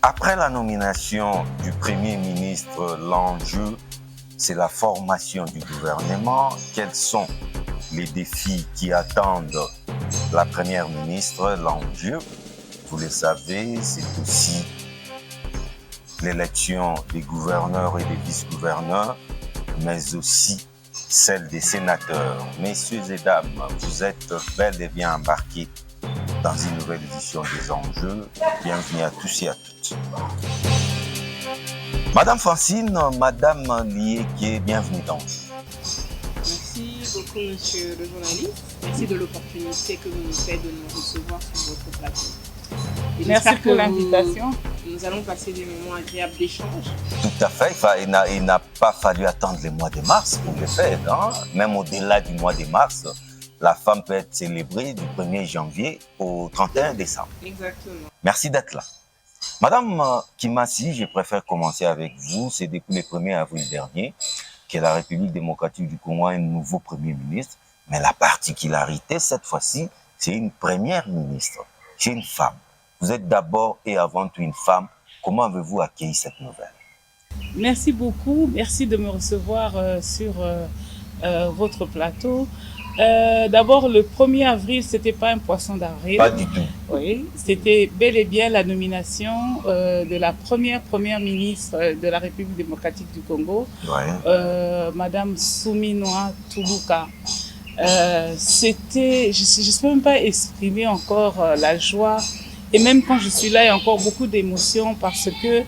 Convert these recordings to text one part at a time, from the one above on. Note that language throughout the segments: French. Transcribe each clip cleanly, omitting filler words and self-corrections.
Après la nomination du Premier ministre, l'enjeu, c'est la formation du gouvernement. Quels sont les défis qui attendent la Première ministre? L'enjeu, vous le savez, c'est aussi l'élection des gouverneurs et des vice-gouverneurs, mais aussi celle des sénateurs. Messieurs et dames, vous êtes bel et bien embarqués dans une nouvelle édition des enjeux. Bienvenue à tous et à toutes. Madame Francine, Madame Liéké, bienvenue dans. Merci beaucoup, monsieur le journaliste. Merci de l'opportunité que vous nous faites de nous recevoir sur votre plateau. Et merci pour l'invitation. Nous allons passer des moments agréables d'échange. Tout à fait. Il n'a pas fallu attendre le mois de mars pour le faire. Hein? Même au-delà du mois de mars, la femme peut être célébrée du 1er janvier au 31 décembre. Exactement. Merci d'être là. Madame Kimasi, je préfère commencer avec vous. C'est depuis le 1er avril dernier que la République démocratique du Congo a un nouveau Premier ministre. Mais la particularité, cette fois-ci, c'est une première ministre. C'est une femme. Vous êtes d'abord et avant tout une femme. Comment avez-vous accueilli cette nouvelle? Merci beaucoup. Merci de me recevoir sur votre plateau. D'abord, le 1er avril, c'était pas un poisson d'avril. Pas du tout. Oui, c'était bel et bien la nomination de la première ministre de la République démocratique du Congo, Ouais. Madame Souminwa Tuluka. C'était, je ne peux même pas exprimer encore la joie. Et même quand je suis là, il y a encore beaucoup d'émotions parce que,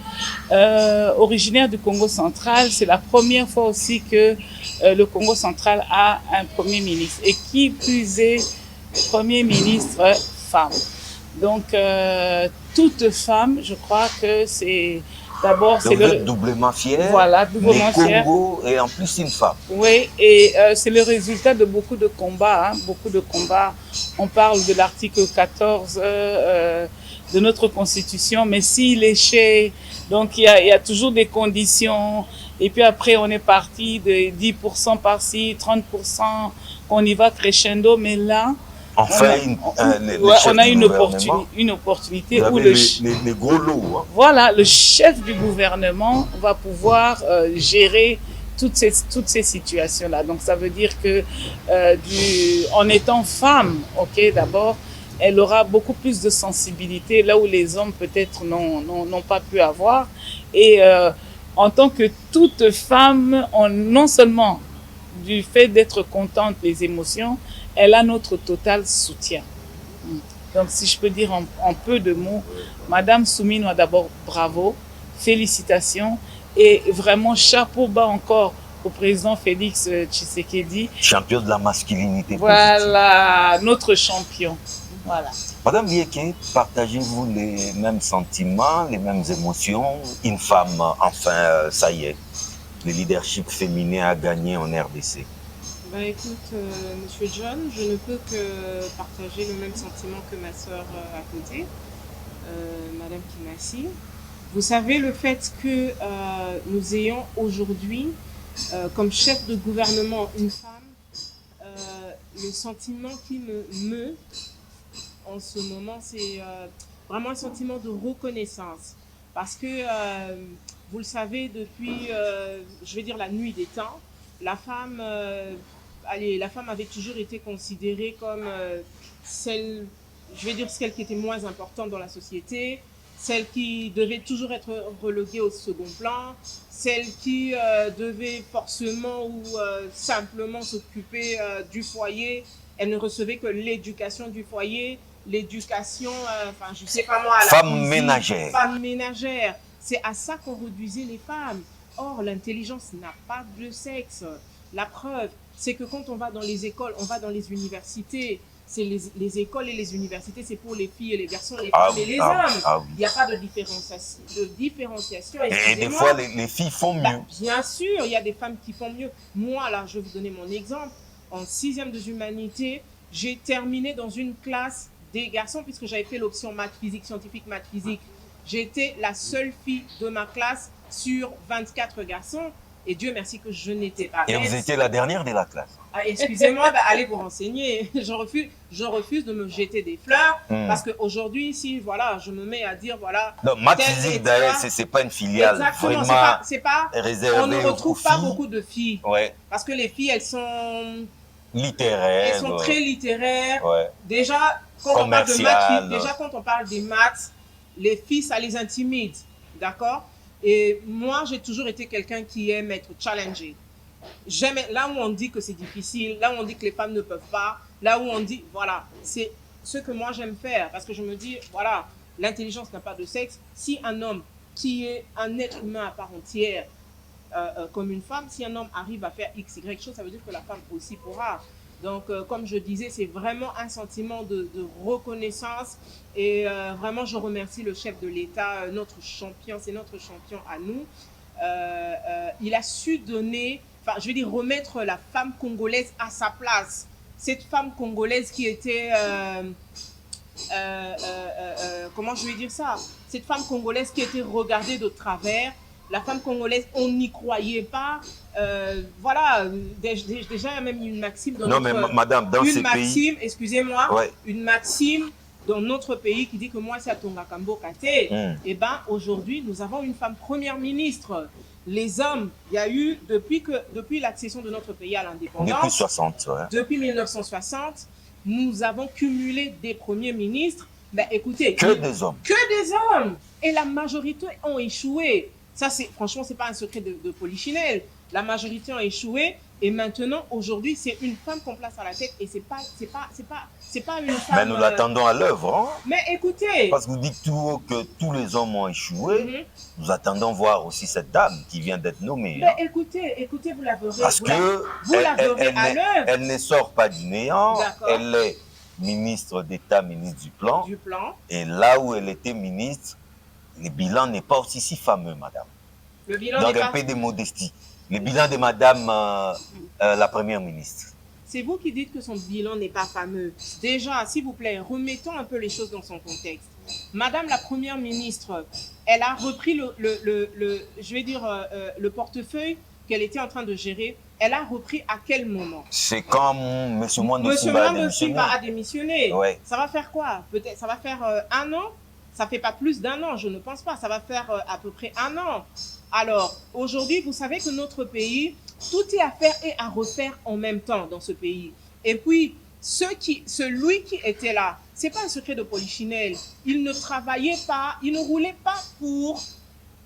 originaire du Congo central, c'est la première fois aussi que le Congo central a un Premier ministre. Et qui plus est, Premier ministre femme. Donc, toute femme, je crois que c'est... D'abord, c'est le doublement fier. Voilà, doublement fier. Congo et en plus une femme. Oui, et c'est le résultat de beaucoup de combats. Hein, beaucoup de combats. On parle de l'article 14 de notre Constitution, mais s'il est chez... Donc, il y a toujours des conditions. Et puis après, on est parti de 10% par-ci, 30%, on y va crescendo. Mais là... Enfin, on a une opportunité où les gros lots. Hein. Voilà, le chef du gouvernement va pouvoir gérer toutes ces situations-là. Donc, ça veut dire que en étant femme, ok, d'abord, elle aura beaucoup plus de sensibilité là où les hommes peut-être n'ont pas pu avoir. Et en tant que toute femme, non seulement du fait d'être contente des émotions, elle a notre total soutien. Donc, si je peux dire en peu de mots, Madame Souminwa, d'abord, bravo, félicitations et vraiment chapeau bas encore au président Félix Tshisekedi. Champion de la masculinité. Voilà, notre champion. Voilà. Madame Liéké, partagez-vous les mêmes sentiments, les mêmes émotions? Une femme, enfin, ça y est, le leadership féminin a gagné en RDC. Ben écoute, Monsieur John, je ne peux que partager le même sentiment que ma sœur à côté, Madame Kimasi. Vous savez, le fait que nous ayons aujourd'hui comme chef de gouvernement une femme, le sentiment qui me meut en ce moment, c'est vraiment un sentiment de reconnaissance. Parce que, vous le savez, depuis, je vais dire, la nuit des temps, la femme avait toujours été considérée comme celle, je vais dire, celle qui était moins importante dans la société, celle qui devait toujours être reléguée au second plan, celle qui devait forcément ou simplement s'occuper du foyer. Elle ne recevait que l'éducation du foyer, l'éducation, enfin, je sais pas moi, femme ménagère. Femme ménagère. C'est à ça qu'on réduisait les femmes. Or, l'intelligence n'a pas de sexe. La preuve, c'est que quand on va dans les écoles, on va dans les universités. C'est les écoles et les universités, c'est pour les filles et les garçons, les femmes et les hommes. Il n'y a pas de différenciation. Et des fois, les filles font mieux. Bien sûr, il y a des femmes qui font mieux. Moi, là, je vais vous donner mon exemple. En 6e des humanités, j'ai terminé dans une classe des garçons, puisque j'avais fait l'option maths physique, scientifique, maths physique. J'étais la seule fille de ma classe sur 24 garçons. Et Dieu merci que je n'étais pas Et bête. vous étiez la dernière de la classe. Ah, excusez-moi, allez vous renseigner. Je refuse de me jeter des fleurs parce qu'aujourd'hui, si voilà, je me mets à dire voilà. Non, Maths Physique d'ailleurs, c'est pas une filiale. Exactement, vraiment c'est pas réservée on ne retrouve aux pas filles. beaucoup de filles. Ouais. Parce que les filles, elles sont Littéraires. très littéraires. Ouais. Déjà, quand on parle de Commerciales. maths, quand on parle des maths, les filles, ça les intimide. D'accord? Et moi, j'ai toujours été quelqu'un qui aime être challengé. J'aime là où on dit que c'est difficile, là où on dit que les femmes ne peuvent pas, là où on dit, voilà, c'est ce que moi j'aime faire. Parce que je me dis, voilà, l'intelligence n'a pas de sexe. Si un homme qui est un être humain à part entière, comme une femme, si un homme arrive à faire X, Y chose, ça veut dire que la femme aussi pourra. Donc, comme je disais, c'est vraiment un sentiment de reconnaissance. Et vraiment, je remercie le chef de l'État, notre champion, c'est notre champion à nous. Il a su donner, enfin, je veux dire, remettre la femme congolaise à sa place. Cette femme congolaise qui était, comment je vais dire ça? Cette femme congolaise qui était regardée de travers. La femme congolaise, on n'y croyait pas. Voilà, déjà, il y a même une maxime dans non, notre... mais madame, dans ces pays... Excusez-moi, ouais. Une maxime dans notre pays qui dit que moi, c'est à Tongakambo Kate. Et bien, aujourd'hui, nous avons une femme première ministre. Les hommes, il y a eu, depuis l'accession de notre pays à l'indépendance... Depuis 60, ouais. Depuis 1960, nous avons cumulé des premiers ministres. Ben, écoutez... Que des hommes. Que des hommes. Et la majorité ont échoué. Ça, franchement, c'est pas un secret de polichinelle. La majorité a échoué et maintenant, aujourd'hui, c'est une femme qu'on place à la tête et c'est pas une femme. Mais nous l'attendons à l'œuvre. Hein? Mais écoutez. Parce que vous dites tout haut que tous les hommes ont échoué. Nous attendons voir aussi cette dame qui vient d'être nommée. Mais hein? écoutez, vous la verrez. Parce que vous la verrez à l'œuvre. Elle ne sort pas du néant. Elle est ministre d'État, ministre du Plan. Et là où elle était ministre, le bilan n'est pas aussi si fameux, madame. Le bilan donc un peu de modestie. Le bilan de madame la première ministre. C'est vous qui dites que son bilan n'est pas fameux. Déjà, s'il vous plaît, remettons un peu les choses dans son contexte. Madame la première ministre, elle a repris le portefeuille qu'elle était en train de gérer. Elle a repris à quel moment? C'est quand M. Mwando Simba a démissionné. Ouais. Ça va faire quoi? Peut-être, ça va faire 1 an? Ça fait pas plus d'1 an, je ne pense pas. Ça va faire à peu près 1 an. Alors, aujourd'hui, vous savez que notre pays, tout est à faire et à refaire en même temps dans ce pays. Et puis, celui qui était là, c'est pas un secret de polichinelle. Il ne travaillait pas, il ne roulait pas pour,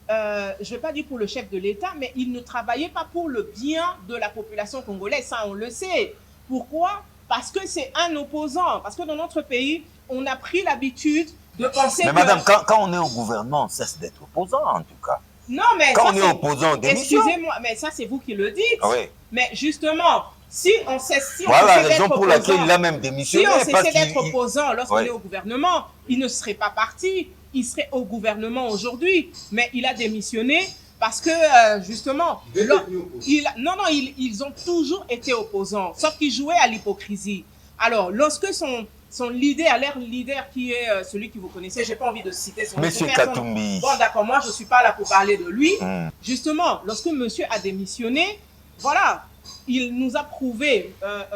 je vais pas dire pour le chef de l'État, mais il ne travaillait pas pour le bien de la population congolaise. Ça, on le sait. Pourquoi? Parce que c'est un opposant. Parce que dans notre pays, on a pris l'habitude de penser mais madame, quand on est au gouvernement, on cesse d'être opposant, en tout cas. Non, mais quand on est opposant, on démissionne. Excusez-moi, mais ça, c'est vous qui le dites. Oui. Mais justement, si on cesse, voilà la raison pour laquelle il a même démissionné. Si on cessait d'être opposant lorsqu'on est au gouvernement, il ne serait pas parti. Il serait au gouvernement aujourd'hui. Mais il a démissionné parce que, justement, ils ont toujours été opposants. Sauf qu'ils jouaient à l'hypocrisie. Alors, lorsque son leader, leur leader qui est celui que vous connaissez, j'ai pas envie de citer son nom. Monsieur Katumbi. Bon, d'accord, moi je suis pas là pour parler de lui. Justement, lorsque monsieur a démissionné, voilà, il nous a prouvé,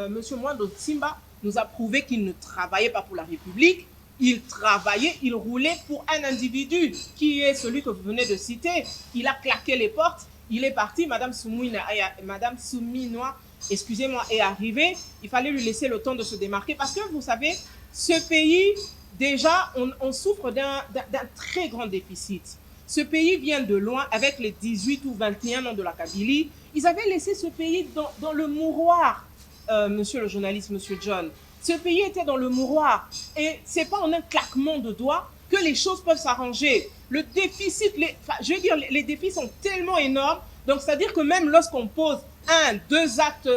monsieur Mwando Simba nous a prouvé qu'il ne travaillait pas pour la République, il travaillait, il roulait pour un individu qui est celui que vous venez de citer. Il a claqué les portes, il est parti, Madame Souminois, excusez-moi, est arrivée, il fallait lui laisser le temps de se démarquer parce que vous savez, ce pays, déjà, on souffre d'un très grand déficit. Ce pays vient de loin avec les 18 ou 21 ans de la Kabylie. Ils avaient laissé ce pays dans le mouroir, monsieur le journaliste, monsieur John. Ce pays était dans le mouroir et c'est pas en un claquement de doigts que les choses peuvent s'arranger. Le déficit, je veux dire, les défis sont tellement énormes. Donc, c'est-à-dire que même lorsqu'on pose 1, 2 actes,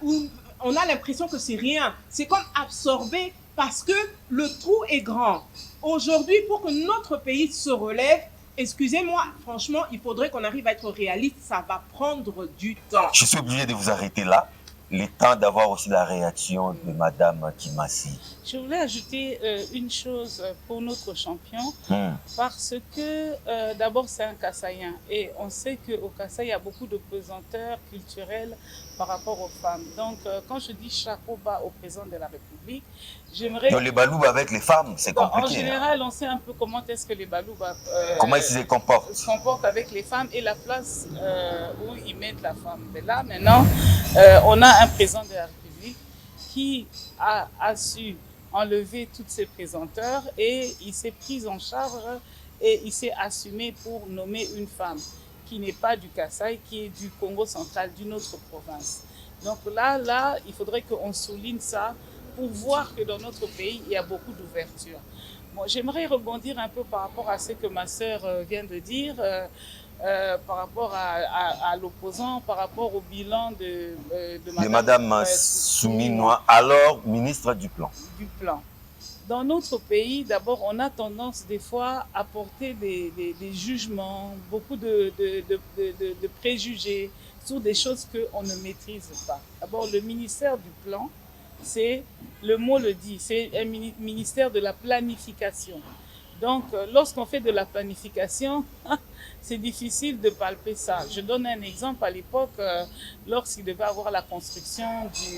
où on a l'impression que c'est rien, c'est comme absorbé parce que le trou est grand. Aujourd'hui, pour que notre pays se relève, excusez-moi, franchement, il faudrait qu'on arrive à être réaliste, ça va prendre du temps. Je suis obligé de vous arrêter là. le temps d'avoir aussi la réaction de Madame Kimassi. Je voulais ajouter une chose pour notre champion, parce que d'abord c'est un Kassaïen et on sait qu'au Kassai il y a beaucoup de pesanteurs culturels par rapport aux femmes. Donc quand je dis chapeau bas au président de la République, j'aimerais... Donc les Balouba avec les femmes, c'est compliqué. En général, on sait un peu comment est-ce que les Balouba comment ils se comportent avec les femmes et la place où ils mettent la femme. Mais là maintenant, on a un président de la République qui a su enlever toutes ces présenteurs et il s'est pris en charge et il s'est assumé pour nommer une femme qui n'est pas du Kassai, qui est du Congo central, d'une autre province. Donc là, il faudrait qu'on souligne ça pour voir que dans notre pays, il y a beaucoup d'ouverture. Bon, j'aimerais rebondir un peu par rapport à ce que ma sœur vient de dire, par rapport à l'opposant, par rapport au bilan de Madame Souminois, alors ministre du Plan. Dans notre pays, d'abord, on a tendance des fois à porter des jugements, beaucoup de préjugés sur des choses qu'on ne maîtrise pas. D'abord, le ministère du Plan, c'est, le mot le dit, c'est un ministère de la planification. Donc, lorsqu'on fait de la planification, c'est difficile de palper ça. Je donne un exemple. À l'époque, lorsqu'il devait avoir la construction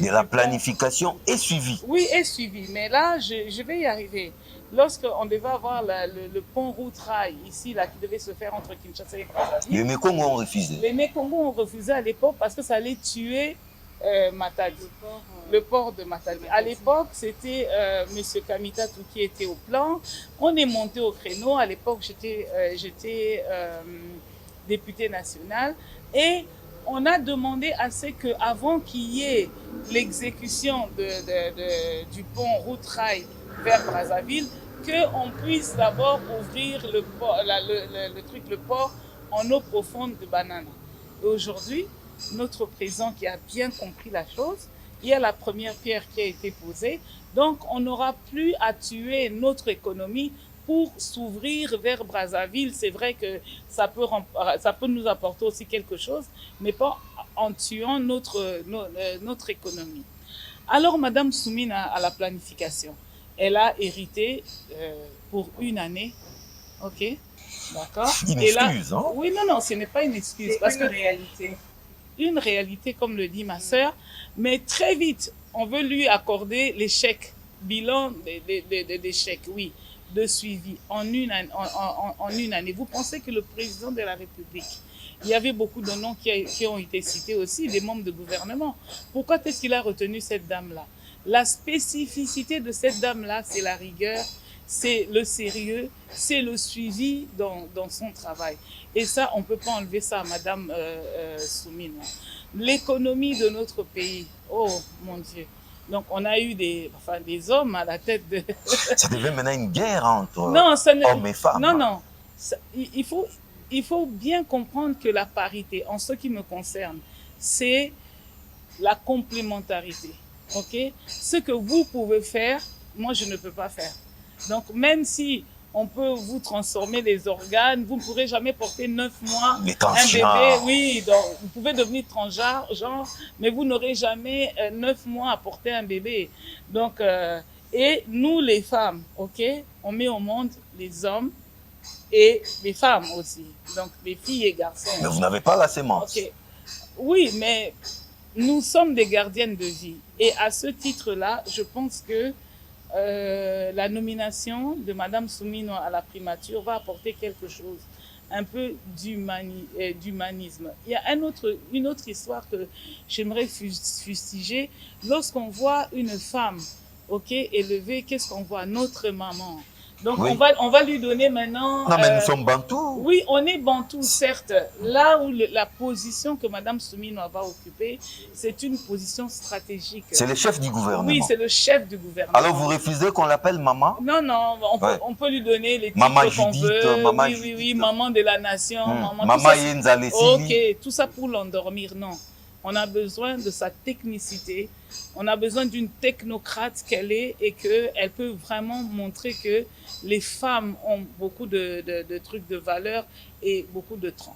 de la planification est suivie. Oui, est suivie. Mais là, je vais y arriver. Lorsqu'on devait avoir le pont route-rail ici, là, qui devait se faire entre Kinshasa et Brazzaville. Les Mékongo ont refusé. Les Mékongo ont refusé à l'époque parce que ça allait tuer Matadi, le port de Matadi. À l'époque, c'était M. Kamitatou qui était au plan. On est monté au créneau. À l'époque, j'étais député national et on a demandé à ce qu'avant qu'il y ait l'exécution du pont route-rail vers Brazzaville, qu'on puisse d'abord ouvrir le port en eau profonde de Banana. Et aujourd'hui, notre président qui a bien compris la chose, il y a la première pierre qui a été posée. Donc, on n'aura plus à tuer notre économie pour s'ouvrir vers Brazzaville. C'est vrai que ça peut nous apporter aussi quelque chose, mais pas en tuant notre économie. Alors, Madame Soumina à la planification, elle a hérité pour une année, ok, d'accord. Une excuse, hein? Oui, non, ce n'est pas une excuse. C'est une réalité. Une réalité, comme le dit ma sœur, mais très vite, on veut lui accorder l'échec, bilan d'échec, oui, de suivi en une année. Vous pensez que le président de la République, il y avait beaucoup de noms qui ont été cités aussi, des membres de gouvernement. Pourquoi est-ce qu'il a retenu cette dame-là? La spécificité de cette dame-là, c'est la rigueur, c'est le sérieux, c'est le suivi dans son travail. Et ça, on ne peut pas enlever ça à Madame Soumina. L'économie de notre pays, oh mon Dieu. Donc, on a eu des hommes à la tête de... Ça devient maintenant une guerre entre hommes et femmes. Non. Il faut bien comprendre que la parité, en ce qui me concerne, c'est la complémentarité. Okay? Ce que vous pouvez faire, moi, je ne peux pas faire. Donc, même si on peut vous transformer les organes, vous ne pourrez jamais porter 9 mois un bébé. Oui, donc vous pouvez devenir transgenre, mais vous n'aurez jamais 9 mois à porter un bébé. Donc, et nous, les femmes, ok, on met au monde les hommes et les femmes aussi. Donc, les filles et garçons. Mais vous n'avez pas la sémence. Okay. Oui, mais nous sommes des gardiennes de vie. Et à ce titre-là, je pense que la nomination de Madame Souminois à la primature va apporter quelque chose, un peu d'humanisme. Il y a une autre histoire que j'aimerais fustiger. Lorsqu'on voit une femme, ok, élevée, qu'est-ce qu'on voit? Notre maman. Donc, oui. on va lui donner maintenant... Non, mais nous sommes bantous. Oui, on est bantous, certes. Là où la position que Mme Souminois va occuper, c'est une position stratégique. C'est le chef du gouvernement. Oui, c'est le chef du gouvernement. Alors, vous refusez qu'on l'appelle maman? Non, on peut lui donner les titres Maman qu'on Judith, veut. Maman Oui, Judith. maman de la nation. Maman Yenza. Ok, tout ça pour l'endormir, non. On a besoin de sa technicité, on a besoin d'une technocrate qu'elle est et qu'elle peut vraiment montrer que les femmes ont beaucoup de trucs de valeur et beaucoup de temps.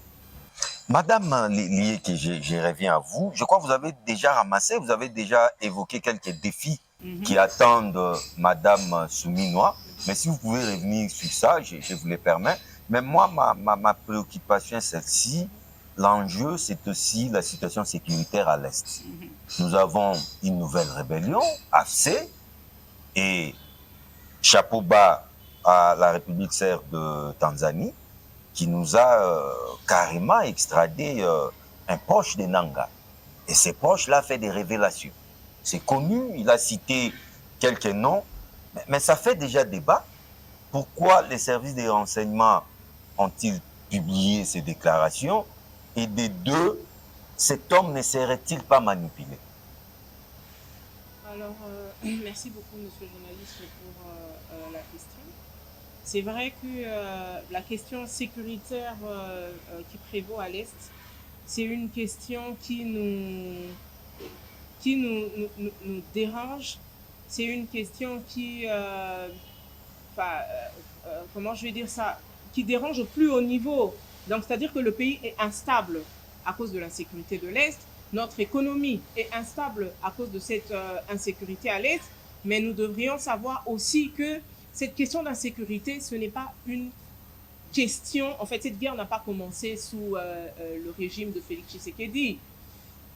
Madame Lieke, je reviens à vous. Je crois que vous avez déjà ramassé, vous avez déjà évoqué quelques défis qui attendent Madame Souminois. Mais si vous pouvez revenir sur ça, je vous le permets. Mais moi, ma préoccupation est celle-ci. L'enjeu, c'est aussi la situation sécuritaire à l'Est. Nous avons une nouvelle rébellion, AFC, et chapeau bas à la République serbe de Tanzanie, qui nous a carrément extradé un proche de Nanga. Et ce proche-là fait des révélations. C'est connu, il a cité quelques noms, mais ça fait déjà débat. Pourquoi les services de renseignement ont-ils publié ces déclarations? Et des deux, cet homme ne serait-il pas manipulé? Alors, merci beaucoup, monsieur le journaliste, pour la question. C'est vrai que la question sécuritaire qui prévaut à l'Est, c'est une question qui nous dérange. C'est une question qui, comment je vais dire ça, qui dérange au plus haut niveau. Donc, c'est-à-dire que le pays est instable à cause de l'insécurité de l'Est. Notre économie est instable à cause de cette insécurité à l'Est. Mais nous devrions savoir aussi que cette question d'insécurité, ce n'est pas une question. En fait, cette guerre n'a pas commencé sous le régime de Félix Tshisekedi.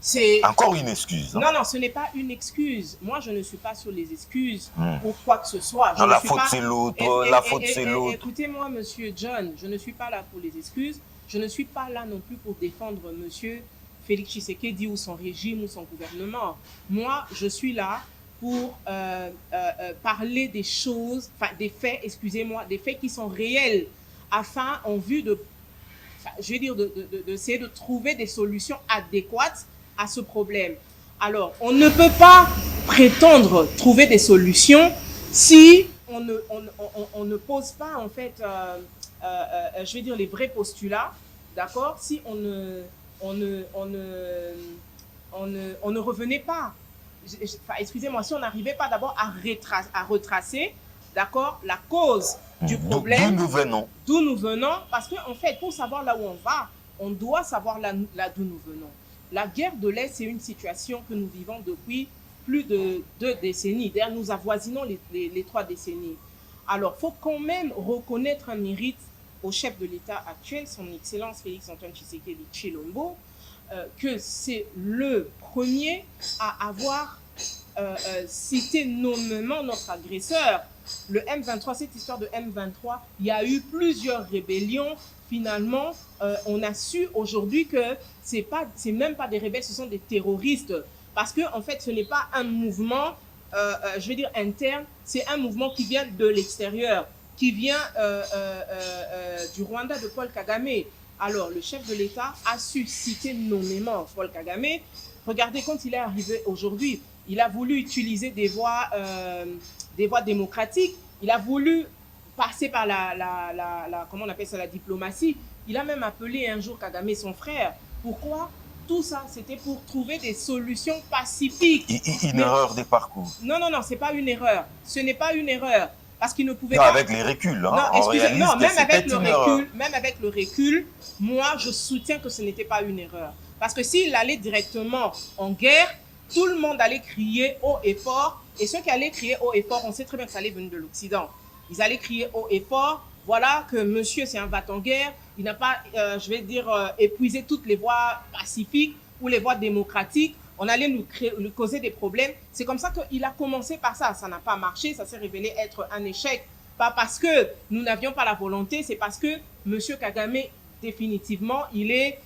C'est encore une excuse. Hein? Non, ce n'est pas une excuse. Moi, je ne suis pas sur les excuses pour quoi que ce soit. Non, la faute c'est l'autre, la faute c'est l'autre. Écoutez-moi, monsieur John, je ne suis pas là pour les excuses. Je ne suis pas là non plus pour défendre monsieur Félix Tshisekedi ou son régime ou son gouvernement. Moi, je suis là pour parler des choses, des faits, excusez-moi, des faits qui sont réels, afin, en vue de, je vais dire, d'essayer de trouver des solutions adéquates à ce problème. Alors, on ne peut pas prétendre trouver des solutions si on ne pose pas, en fait, je vais dire, les vrais postulats, d'accord? Si on ne revenait pas, excusez-moi, si on n'arrivait pas d'abord à retracer, d'accord, la cause du problème. D'où nous venons, parce qu'en fait, pour savoir là où on va, on doit savoir là d'où nous venons. La guerre de l'Est, c'est une situation que nous vivons depuis plus de 2 décennies. D'ailleurs, nous avoisinons les 3 décennies. Alors, il faut quand même reconnaître un mérite au chef de l'État actuel, son Excellence Félix-Antoine Tshisekedi Tshilombo, que c'est le premier à avoir cité nommément notre agresseur. Le M23, cette histoire de M23, il y a eu plusieurs rébellions. Finalement, on a su aujourd'hui que c'est même pas des rebelles, ce sont des terroristes. Parce que, en fait, ce n'est pas un mouvement, je vais dire interne, c'est un mouvement qui vient de l'extérieur, qui vient du Rwanda de Paul Kagame. Alors, le chef de l'État a su citer nommément Paul Kagame. Regardez, quand il est arrivé aujourd'hui, il a voulu utiliser des voies démocratiques. Il a voulu passer par comment on appelle ça, la diplomatie. Il a même appelé un jour Kagame son frère. Pourquoi? Tout ça, c'était pour trouver des solutions pacifiques. Une erreur de parcours. Non, ce n'est pas une erreur. Ce n'est pas une erreur. Parce qu'il ne pouvait non, pas... avec les reculs. Hein, non, excusez-moi. Non, même avec le recul, moi, je soutiens que ce n'était pas une erreur. Parce que s'il allait directement en guerre, tout le monde allait crier haut et fort. Et ceux qui allaient crier haut et fort, on sait très bien que ça allait venir de l'Occident. Ils allaient crier haut et fort. Voilà que monsieur, c'est un va-t-en-guerre. Il n'a pas, je vais dire, épuisé toutes les voies pacifiques ou les voies démocratiques. On allait nous causer des problèmes. C'est comme ça qu'il a commencé par ça. Ça n'a pas marché. Ça s'est révélé être un échec. Pas parce que nous n'avions pas la volonté, c'est parce que monsieur Kagame, définitivement, il est...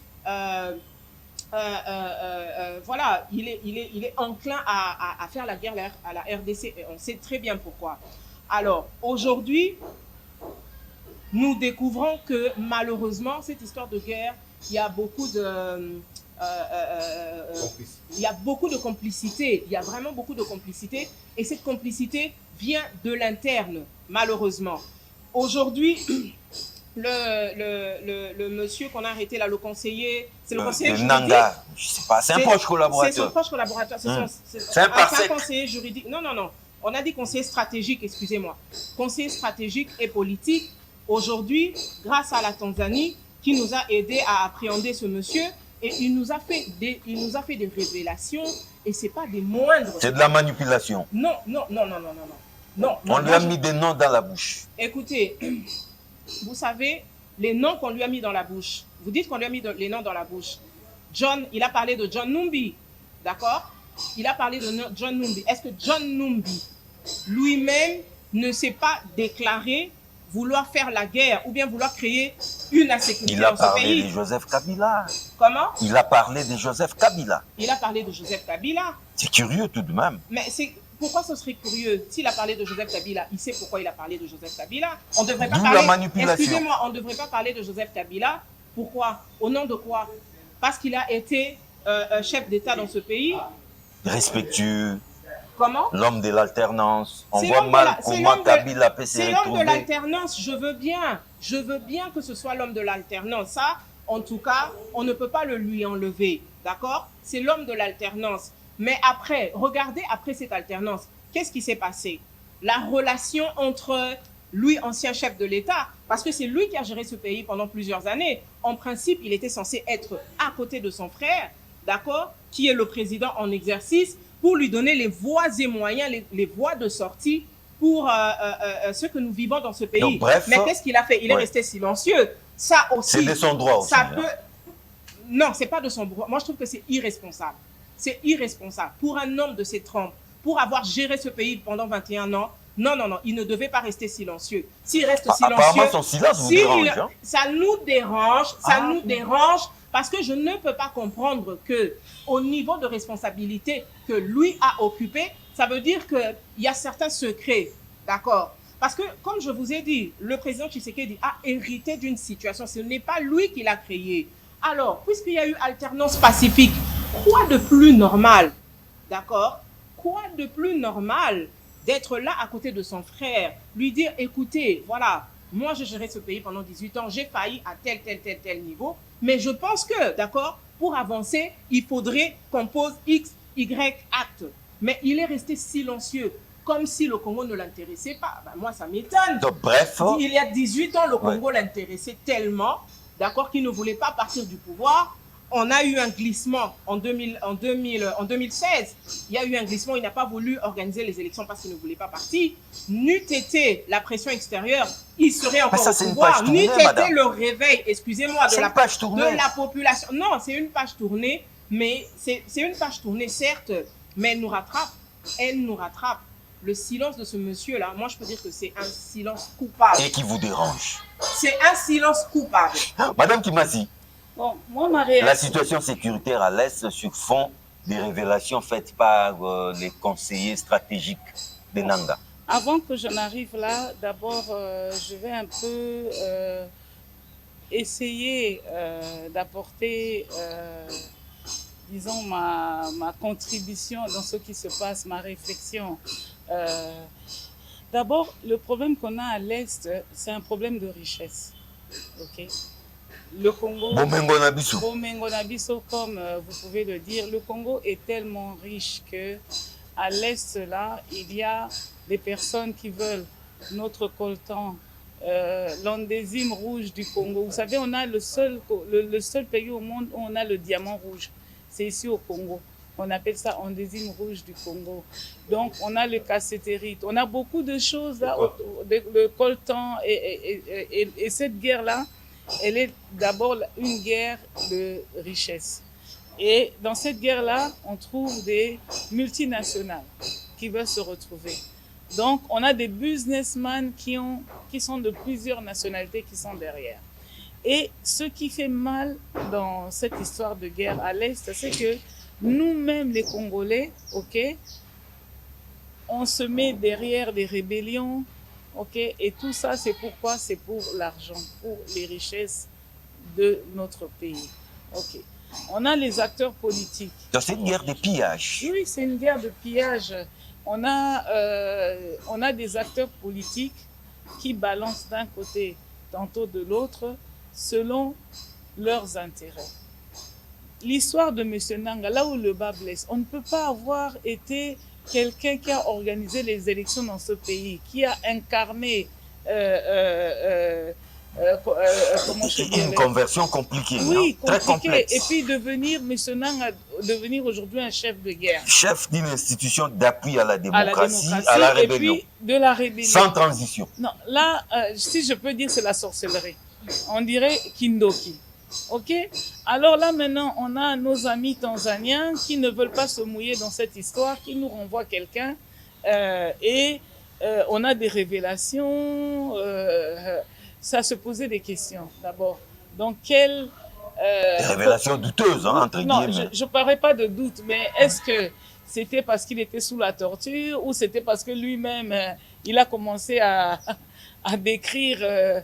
voilà, il est enclin à faire la guerre à la RDC et on sait très bien pourquoi. Alors, aujourd'hui, nous découvrons que malheureusement, cette histoire de guerre, il y a beaucoup de... il y a beaucoup de complicité, il y a vraiment beaucoup de complicité et cette complicité vient de l'interne, malheureusement. Aujourd'hui, le monsieur qu'on a arrêté là, le conseiller, c'est le conseiller juridique. Nanga, je sais pas, c'est un proche collaborateur. C'est son proche collaborateur, c'est un conseiller juridique. Non, on a dit conseiller stratégique, excusez-moi. Conseiller stratégique et politique. Aujourd'hui, grâce à la Tanzanie, qui nous a aidé à appréhender ce monsieur. Et il nous a fait des révélations, et c'est pas des moindres. C'est de la manipulation. Non. On lui a mis des noms dans la bouche. Écoutez, vous savez, les noms qu'on lui a mis dans la bouche, vous dites qu'on lui a mis les noms dans la bouche. John, il a parlé de John Numbi, d'accord? Il a parlé de John Numbi. Est-ce que John Numbi lui-même ne s'est pas déclaré vouloir faire la guerre ou bien vouloir créer une insécurité dans ce pays? Il a parlé de Joseph Kabila. Comment? Il a parlé de Joseph Kabila. Il a parlé de Joseph Kabila. C'est curieux tout de même. Mais pourquoi ce serait curieux? S'il a parlé de Joseph Kabila, il sait pourquoi il a parlé de Joseph Kabila. On ne devrait pas parler. La manipulation. Excusez-moi, on ne devrait pas parler de Joseph Kabila. Pourquoi? Au nom de quoi? Parce qu'il a été chef d'État dans ce pays. Respectueux. Comment? L'homme de l'alternance. On voit mal comment Kabila peut se retrouver. C'est l'homme de l'alternance, je veux bien. Je veux bien que ce soit l'homme de l'alternance. Ça, en tout cas, on ne peut pas le lui enlever. D'accord? C'est l'homme de l'alternance. Mais après, regardez après cette alternance, qu'est-ce qui s'est passé? La relation entre lui, ancien chef de l'État, parce que c'est lui qui a géré ce pays pendant plusieurs années. En principe, il était censé être à côté de son frère, d'accord, qui est le président en exercice, pour lui donner les voies et moyens, les voies de sortie pour ce que nous vivons dans ce pays. Donc, bref, mais qu'est-ce qu'il a fait? Il est resté silencieux. Ça aussi. C'est de son droit aussi. Ça peut... Non, c'est pas de son droit. Moi, je trouve que c'est irresponsable. C'est irresponsable. Pour un homme de ses trempes, pour avoir géré ce pays pendant 21 ans, non, il ne devait pas rester silencieux. S'il reste silencieux... Apparemment, son silence vous dérange. Hein? Ça nous dérange, parce que je ne peux pas comprendre que, au niveau de responsabilité que lui a occupé, ça veut dire qu'il y a certains secrets, d'accord? Parce que, comme je vous ai dit, le président Tshisekedi a hérité d'une situation. Ce n'est pas lui qui l'a créée. Alors, puisqu'il y a eu alternance pacifique, quoi de plus normal, d'accord? Quoi de plus normal d'être là à côté de son frère, lui dire, écoutez, voilà, moi j'ai géré ce pays pendant 18 ans, j'ai failli à tel niveau, mais je pense que, d'accord, pour avancer, il faudrait qu'on pose X, Y acte. Mais il est resté silencieux, comme si le Congo ne l'intéressait pas. Ben, moi, ça m'étonne. Donc, bref. Il y a 18 ans, le Congo l'intéressait tellement, d'accord, qu'il ne voulait pas partir du pouvoir. On a eu un glissement en 2016. Il y a eu un glissement. Il n'a pas voulu organiser les élections parce qu'il ne voulait pas partir. N'eût été la pression extérieure, il serait encore au pouvoir. N'eût été le réveil, excusez-moi, de la population. Non, c'est une page tournée, mais c'est une page tournée, certes, mais elle nous rattrape. Elle nous rattrape. Le silence de ce monsieur-là, moi, je peux dire que c'est un silence coupable. Et qui vous dérange? C'est un silence coupable. Madame Kimasi. Bon, moi, la situation sécuritaire à l'Est sur fond des révélations faites par les conseillers stratégiques de Nanga. Avant que je n'arrive là, d'abord, je vais un peu essayer d'apporter, disons, ma contribution dans ce qui se passe, ma réflexion. D'abord, le problème qu'on a à l'Est, c'est un problème de richesse. Ok? Le Congo, Bomengo Nabiso, comme vous pouvez le dire, le Congo est tellement riche que à l'Est, là, il y a des personnes qui veulent notre coltan, l'andésime rouge du Congo. Vous savez, on a le seul pays au monde où on a le diamant rouge. C'est ici au Congo. On appelle ça andésime rouge du Congo. Donc, on a le cassétérite. On a beaucoup de choses là, le coltan. Et cette guerre-là, elle est d'abord une guerre de richesse. Et dans cette guerre-là, on trouve des multinationales qui veulent se retrouver. Donc, on a des businessmen qui sont de plusieurs nationalités qui sont derrière. Et ce qui fait mal dans cette histoire de guerre à l'Est, c'est que nous-mêmes, les Congolais, ok, on se met derrière des rébellions, ok, et tout ça, c'est pourquoi? C'est pour l'argent, pour les richesses de notre pays. Ok. On a les acteurs politiques. Donc c'est une guerre de pillage. Oui, c'est une guerre de pillage. On a des acteurs politiques qui balancent d'un côté, tantôt de l'autre, selon leurs intérêts. L'histoire de M. Nanga, là où le bas blesse, on ne peut pas avoir été quelqu'un qui a organisé les élections dans ce pays, qui a incarné comment je Une conversion compliquée, oui, hein? Très compliqué. complexe. Et puis devenir, M. Nang, devenir aujourd'hui un chef de guerre. Chef d'une institution d'appui à la À la démocratie, démocratie, à la et rébellion. puis de la rébellion. Sans transition. Non, là, si je peux dire, c'est la sorcellerie. On dirait Kindoki. OK? Alors là, maintenant, on a nos amis tanzaniens qui ne veulent pas se mouiller dans cette histoire, qui nous renvoient quelqu'un. On a des révélations. Ça se posait des questions, d'abord. Donc, quelle... Des révélations douteuses, hein, entre non, guillemets. je ne parlais pas de doute, mais est-ce que c'était parce qu'il était sous la torture ou c'était parce que lui-même, il a commencé à décrire...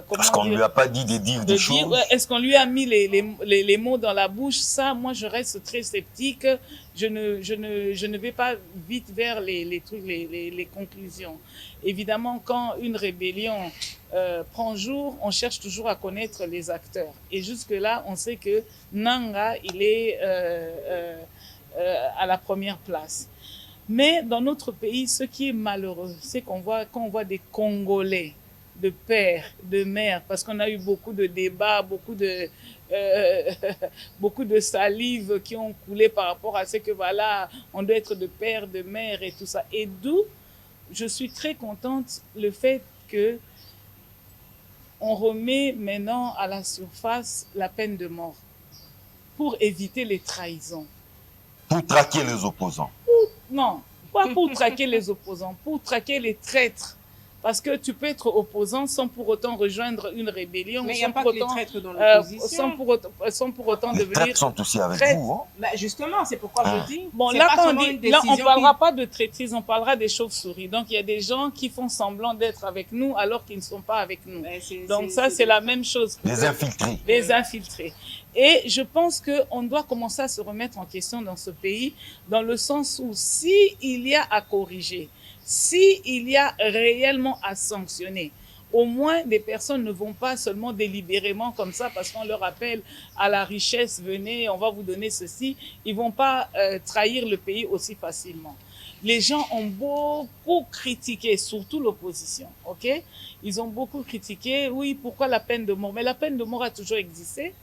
Parce qu'on ne lui a pas dit de dire des choses. Est-ce qu'on lui a mis les mots dans la bouche? Ça, moi, je reste très sceptique. Je ne vais pas vite vers les conclusions. Évidemment, quand une rébellion prend jour, on cherche toujours à connaître les acteurs. Et jusque-là, on sait que Nanga, il est à la première place. Mais dans notre pays, ce qui est malheureux, c'est quand on voit des Congolais, de pères, de mères, parce qu'on a eu beaucoup de débats, beaucoup de salive qui ont coulé par rapport à ce que voilà, on doit être de père, de mère et tout ça. Et d'où je suis très contente le fait que on remet maintenant à la surface la peine de mort pour éviter les trahisons. Pour traquer les opposants. Non, pas pour traquer les opposants, pour traquer les traîtres. Parce que tu peux être opposant sans pour autant rejoindre une rébellion. Mais il n'y a pas que les traîtres dans l'opposition. Sans pour autant Les devenir... traîtres sont aussi avec traître. vous. Hein? Bah justement, c'est pourquoi je dis. Bon, là, quand on dit, là, on ne parlera pas de traîtrise, on parlera des chauves-souris. Donc, il y a des gens qui font semblant d'être avec nous alors qu'ils ne sont pas avec nous. Donc, ça, c'est la même chose. Les infiltrés. Les infiltrés. Et je pense qu'on doit commencer à se remettre en question dans ce pays, dans le sens où si il y a à corriger, si il y a réellement à sanctionner, au moins des personnes ne vont pas seulement délibérément comme ça parce qu'on leur appelle à la richesse, venez, on va vous donner ceci, ils vont pas trahir le pays aussi facilement. Les gens ont beaucoup critiqué, surtout l'opposition, ok? Ils ont beaucoup critiqué, oui, pourquoi la peine de mort? Mais la peine de mort a toujours existé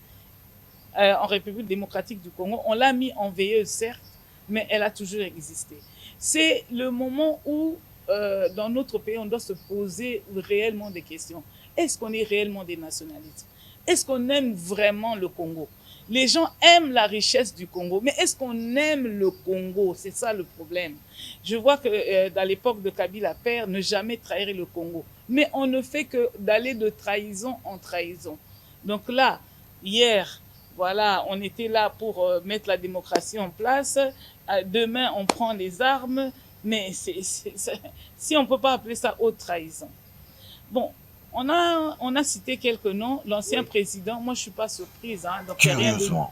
en République démocratique du Congo. On l'a mis en veilleuse, certes, mais elle a toujours existé. C'est le moment où, dans notre pays, on doit se poser réellement des questions. Est-ce qu'on est réellement des nationalistes? Est-ce qu'on aime vraiment le Congo? Les gens aiment la richesse du Congo, mais est-ce qu'on aime le Congo? C'est ça le problème. Je vois que dans l'époque de Kabila père, ne jamais trahir le Congo. Mais on ne fait que d'aller de trahison en trahison. Donc là, hier, voilà, on était là pour mettre la démocratie en place. Demain, on prend les armes. Mais si on ne peut pas appeler ça haute trahison. Bon, on a cité quelques noms. L'ancien président, moi, je ne suis pas surprise. Hein, donc Curieusement.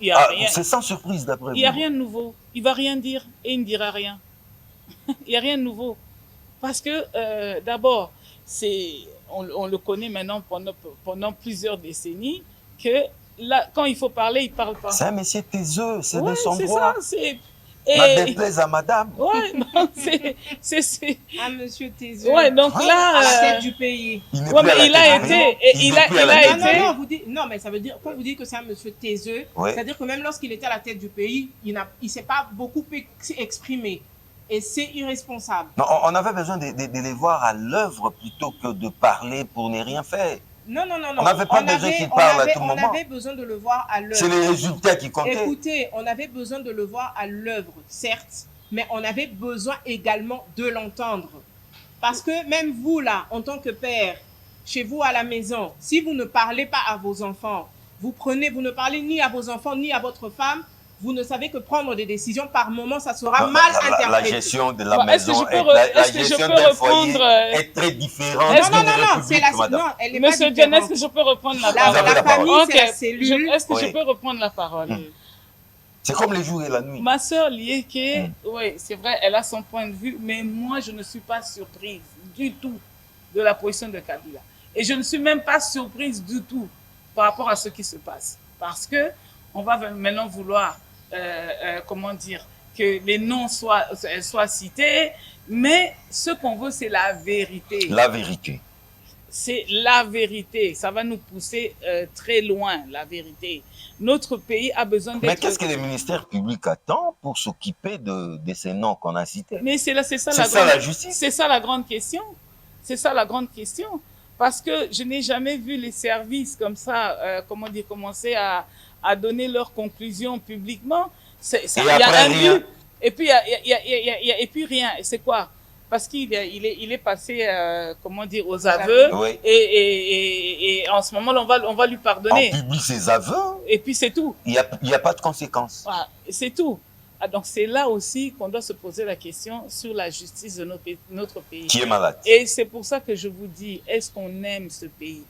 C'est sans surprise d'après vous. Il n'y a rien de nouveau. Il ne va rien dire et il ne dira rien. Il n'y a rien de nouveau. Parce que, d'abord, on le connaît maintenant pendant plusieurs décennies, que là, quand il faut parler, il ne parle pas. C'est un monsieur taiseux, c'est de son c'est droit. Ça, Ma déplaise à madame. Ouais, non, c'est... Ah, monsieur Tézeux. Ouais, donc là... À la tête du pays. Ouais, mais il a été... Il a été... Non, vous dites, non, mais ça veut dire, quand vous dites que c'est un monsieur Tézeux, c'est-à-dire que même lorsqu'il était à la tête du pays, il ne s'est pas beaucoup exprimé. Et c'est irresponsable. Non, on avait besoin de les voir à l'œuvre plutôt que de parler pour ne rien faire. Non. On n'avait pas besoin qu'il parle à tout moment. On avait besoin de le voir à l'œuvre. C'est les résultats qui comptaient. Écoutez, on avait besoin de le voir à l'œuvre, certes, mais on avait besoin également de l'entendre. Parce que même vous, là, en tant que père, chez vous à la maison, si vous ne parlez pas à vos enfants, vous ne parlez ni à vos enfants, ni à votre femme, vous ne savez que prendre des décisions par moment, ça sera mal interprété. La gestion de la maison, la gestion d'un foyer est très différente. Non, c'est la... Non, elle est pas Monsieur Diane, est-ce que je peux reprendre la parole? La famille, c'est la cellule. Est-ce que je peux reprendre la parole? C'est comme les jours et la nuit. Ma sœur Lieke, oui, c'est vrai, elle a son point de vue, mais moi, je ne suis pas surprise du tout de la position de Kabila. Et je ne suis même pas surprise du tout par rapport à ce qui se passe. Parce que on va maintenant vouloir, comment dire, que les noms soient cités, mais ce qu'on veut, c'est la vérité. La vérité. C'est la vérité. Ça va nous pousser très loin, la vérité. Notre pays a besoin d'être... Mais qu'est-ce que le ministère public attend pour s'occuper de ces noms qu'on a cités? Mais c'est ça, la justice. C'est ça la grande question. C'est ça la grande question. Parce que je n'ai jamais vu les services comme ça, comment dire, commencer à donner leurs conclusions publiquement. Il y a un but. Et puis, et puis rien. C'est quoi? Parce qu'il est passé, comment dire, aux aveux. Oui. Et en ce moment, on va lui pardonner. On publie ses aveux. Et puis c'est tout. Il n'y a pas de conséquences. Voilà, c'est tout. Ah, donc c'est là aussi qu'on doit se poser la question sur la justice de notre pays. Qui est malade. Et c'est pour ça que je vous dis, est-ce qu'on aime ce pays?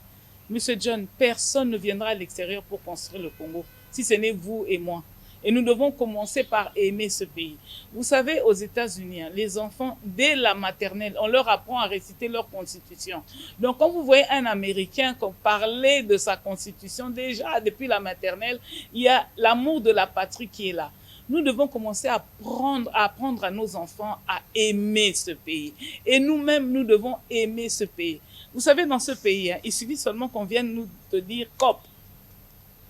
Monsieur John, personne ne viendra à l'extérieur pour construire le Congo, si ce n'est vous et moi. Et nous devons commencer par aimer ce pays. Vous savez, aux États-Unis, les enfants, dès la maternelle, on leur apprend à réciter leur constitution. Donc, quand vous voyez un Américain parler de sa constitution, déjà, depuis la maternelle, il y a l'amour de la patrie qui est là. Nous devons commencer à apprendre à nos enfants à aimer ce pays. Et nous-mêmes, nous devons aimer ce pays. Vous savez, dans ce pays, il suffit seulement qu'on vienne nous te dire « cop ».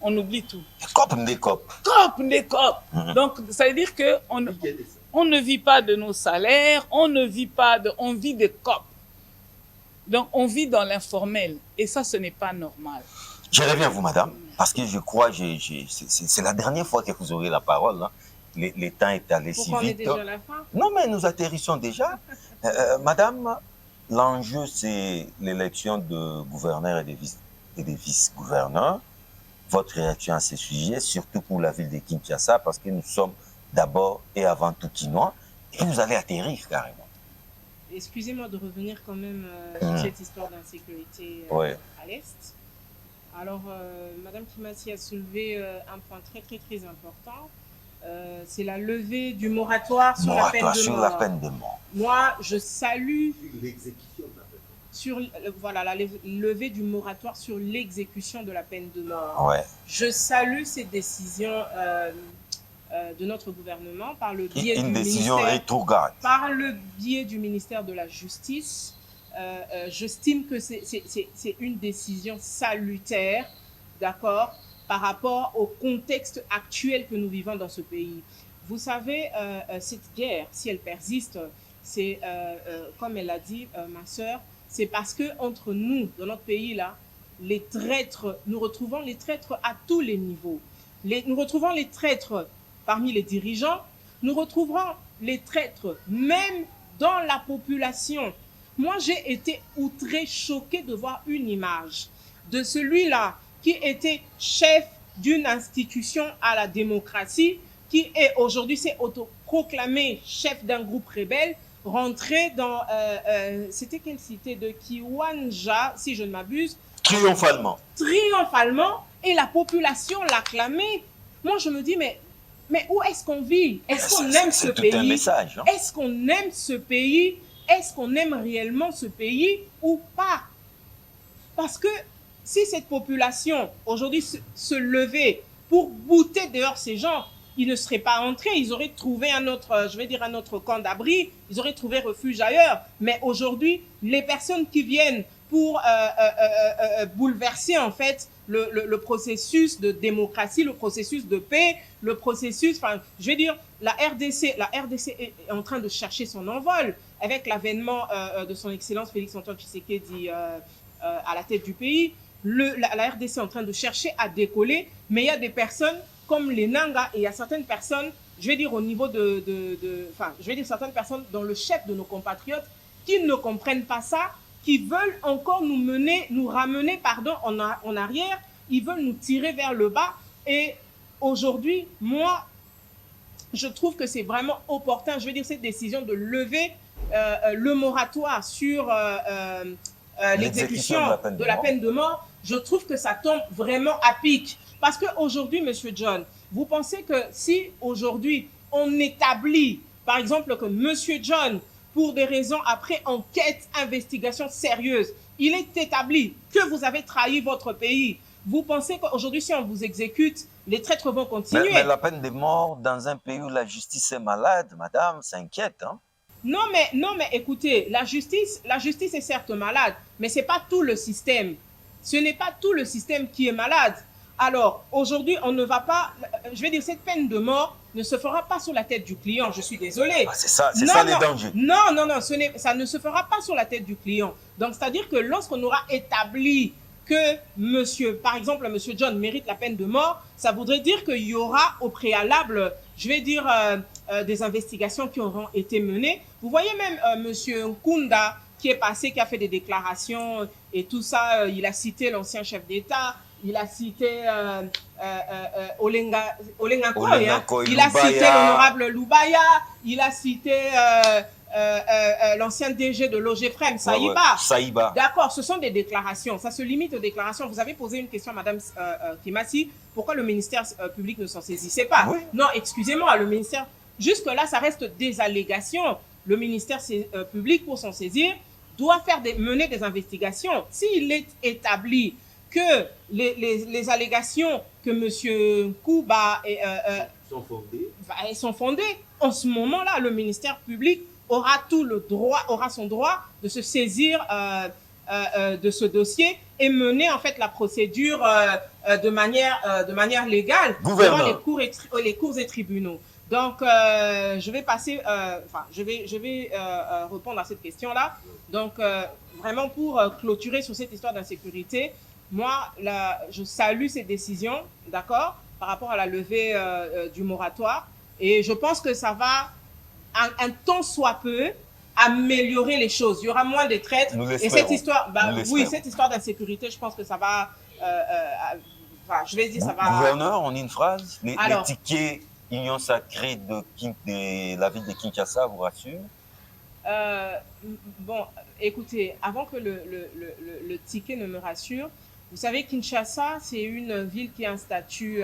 On oublie tout. Cop, des cop. Cop, des cop. Donc, ça veut dire qu'on ne vit pas de nos salaires, on vit de cop. Donc, on vit dans l'informel. Et ça, ce n'est pas normal. Je reviens à vous, madame, parce que je crois, c'est la dernière fois que vous aurez la parole. Hein. Les temps est allé si vite. Pourquoi on est déjà à la fin? Non, mais nous atterrissons déjà. Madame, l'enjeu, c'est l'élection de gouverneurs et de vice-gouverneurs. Votre réaction à ce sujet, surtout pour la ville de Kinshasa, parce que nous sommes d'abord et avant tout Quinois, et vous allez atterrir carrément. Excusez-moi de revenir quand même sur cette histoire d'insécurité à l'Est. Alors, Madame Kimassi a soulevé un point très, très, très important. C'est la levée du moratoire sur la peine de mort. Moi, je salue l'exécution de la peine de mort. Voilà, la levée du moratoire sur l'exécution de la peine de mort. Ouais. Je salue cette décision de notre gouvernement par le biais une décision rétrograde. Par le biais du ministère de la Justice. J'estime que c'est une décision salutaire, d'accord, par rapport au contexte actuel que nous vivons dans ce pays. Vous savez, cette guerre, si elle persiste, c'est, comme elle l'a dit, ma sœur, c'est parce que entre nous, dans notre pays-là, les traîtres, nous retrouvons les traîtres à tous les niveaux. Nous retrouvons les traîtres parmi les dirigeants, nous retrouverons les traîtres même dans la population. Moi, j'ai été outrée, choquée de voir une image de celui-là qui était chef d'une institution à la démocratie, qui est aujourd'hui s'est autoproclamé chef d'un groupe rebelle, rentré dans, c'était quelle cité de Kiwanja, si je ne m'abuse. Triomphalement. Triomphalement, et la population l'acclamait. Moi, je me dis, mais où est-ce qu'on vit? Est-ce qu'on aime ce pays? C'est un message. Hein? Est-ce qu'on aime ce pays? Est-ce qu'on aime réellement ce pays ou pas? Parce que si cette population aujourd'hui se levait pour bouter dehors ces gens, ils ne seraient pas entrés, ils auraient trouvé un autre, je vais dire un autre camp d'abri, ils auraient trouvé refuge ailleurs. Mais aujourd'hui, les personnes qui viennent pour bouleverser en fait le processus de démocratie, le processus de paix, le processus, enfin, je vais dire, la RDC est en train de chercher son envol avec l'avènement de son Excellence Félix-Antoine Tshisekedi à la tête du pays. La RDC est en train de chercher à décoller, mais il y a des personnes comme les Nanga et il y a certaines personnes, je vais dire au niveau enfin, je vais dire certaines personnes dans le chef de nos compatriotes qui ne comprennent pas ça, qui veulent encore nous ramener, pardon, en arrière, ils veulent nous tirer vers le bas. Et aujourd'hui, moi, je trouve que c'est vraiment opportun, je veux dire, cette décision de lever le moratoire sur l'exécution de la peine de mort. Je trouve que ça tombe vraiment à pic. Parce qu'aujourd'hui, Monsieur John, vous pensez que si aujourd'hui on établit, par exemple, que Monsieur John, pour des raisons après enquête, investigation sérieuse, il est établi que vous avez trahi votre pays, vous pensez qu'aujourd'hui, si on vous exécute, les traîtres vont continuer? Mais la peine de mort dans un pays où la justice est malade, madame, s'inquiète. Hein? Non, mais écoutez, la justice est certes malade, mais c'est pas tout le système. Ce n'est pas tout le système qui est malade. Alors, aujourd'hui, on ne va pas, je vais dire, cette peine de mort ne se fera pas sur la tête du client, je suis désolée. Ah, c'est ça les dangers. Non, ça ne se fera pas sur la tête du client. Donc, c'est-à-dire que lorsqu'on aura établi que monsieur, par exemple, monsieur John mérite la peine de mort, ça voudrait dire qu'il y aura au préalable, je vais dire, des investigations qui auront été menées. Vous voyez même monsieur Nkunda qui est passé, qui a fait des déclarations et tout ça, il a cité l'ancien chef d'État, il a cité Olenga Koy, hein. Il a cité l'honorable Loubaya, il a cité l'ancien DG de l'OGFREM, Saïba. Saïba. D'accord, ce sont des déclarations, ça se limite aux déclarations. Vous avez posé une question à Madame Kimassi, pourquoi le ministère public ne s'en saisissait pas? Oui. Non, excusez-moi, le ministère, jusque-là, ça reste des allégations. Le ministère public, pour s'en saisir, doit mener des investigations. S'il est établi que les allégations que M. Kouba sont fondées, en ce moment-là, le ministère public aura son droit de se saisir de ce dossier et mener en fait la procédure de manière légale devant les cours et tribunaux. Donc, je vais passer, je vais répondre à cette question-là. Donc, vraiment pour clôturer sur cette histoire d'insécurité, moi, je salue ces décisions, d'accord, par rapport à la levée du moratoire. Et je pense que ça va, un temps soit peu, améliorer les choses. Il y aura moins de traîtres. Et cette histoire, cette histoire d'insécurité, je pense que ça va, je vais dire, ça va. Gouverneur, on a une phrase. Les tickets Union sacrée de la ville de Kinshasa vous rassure? Bon, écoutez, avant que le ticket ne me rassure, vous savez, Kinshasa, c'est une ville qui a un statut